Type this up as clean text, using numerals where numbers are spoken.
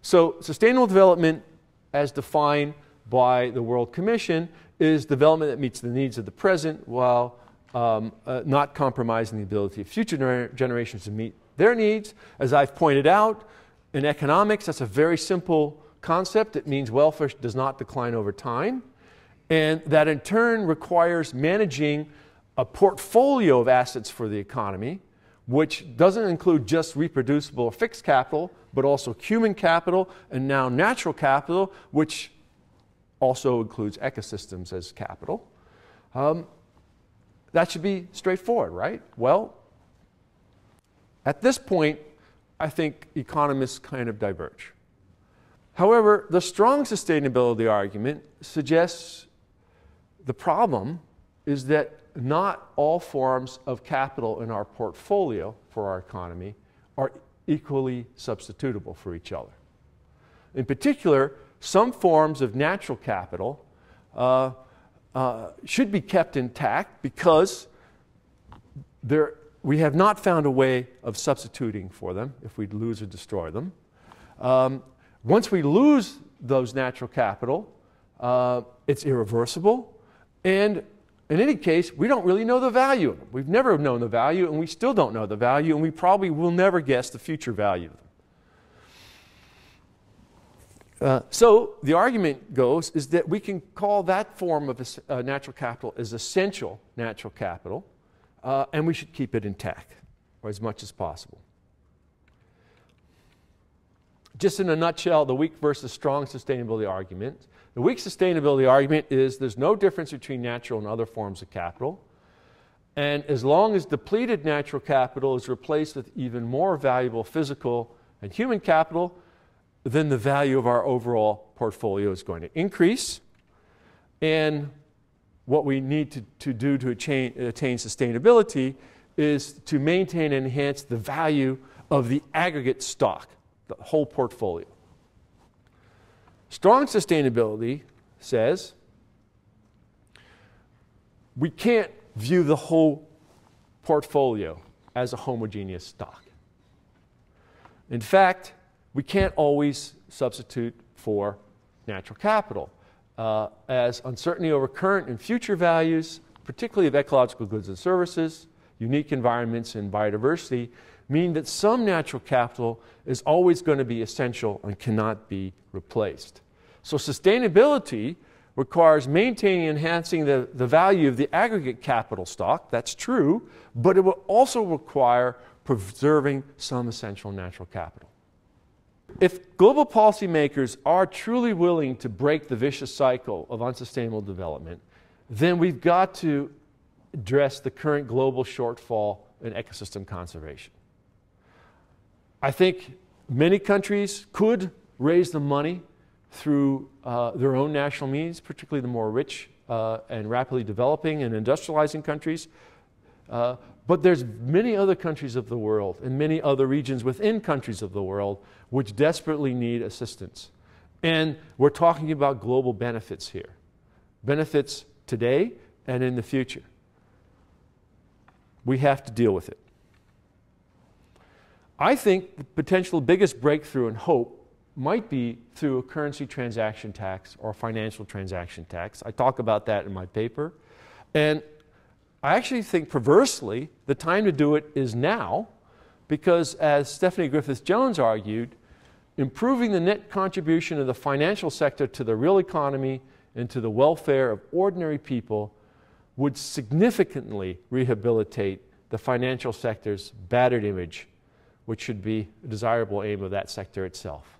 So sustainable development, as defined by the World Commission, is development that meets the needs of the present while not compromising the ability of future generations to meet their needs. As I've pointed out, in economics, that's a very simple concept. It means welfare does not decline over time. And that in turn requires managing a portfolio of assets for the economy, which doesn't include just reproducible or fixed capital, but also human capital and now natural capital, which also includes ecosystems as capital. That should be straightforward, right? Well, at this point, I think economists kind of diverge. However, the strong sustainability argument suggests the problem is that not all forms of capital in our portfolio for our economy are equally substitutable for each other. In particular, some forms of natural capital should be kept intact because we have not found a way of substituting for them if we lose or destroy them. Once we lose those natural capital, it's irreversible, and in any case, we don't really know the value of them. We've never known the value, and we still don't know the value, and we probably will never guess the future value of them. So the argument goes is that we can call that form of natural capital as essential natural capital, and we should keep it intact, or as much as possible. Just in a nutshell, the weak versus strong sustainability argument. The weak sustainability argument is there's no difference between natural and other forms of capital. And as long as depleted natural capital is replaced with even more valuable physical and human capital, then the value of our overall portfolio is going to increase. And what we need to do to attain sustainability is to maintain and enhance the value of the aggregate stock, the whole portfolio. Strong sustainability says we can't view the whole portfolio as a homogeneous stock. In fact, we can't always substitute for natural capital, as uncertainty over current and future values, particularly of ecological goods and services, unique environments, and biodiversity, mean that some natural capital is always going to be essential and cannot be replaced. So sustainability requires maintaining and enhancing the value of the aggregate capital stock. That's true, but it will also require preserving some essential natural capital. If global policymakers are truly willing to break the vicious cycle of unsustainable development, then we've got to address the current global shortfall in ecosystem conservation. I think many countries could raise the money through their own national means, particularly the more rich and rapidly developing and industrializing countries. But there's many other countries of the world and many other regions within countries of the world which desperately need assistance. And we're talking about global benefits here. Benefits today and in the future. We have to deal with it. I think the potential biggest breakthrough and hope might be through a currency transaction tax or financial transaction tax. I talk about that in my paper. And I actually think, perversely, the time to do it is now, because as Stephanie Griffith-Jones argued, improving the net contribution of the financial sector to the real economy and to the welfare of ordinary people would significantly rehabilitate the financial sector's battered image, which should be a desirable aim of that sector itself.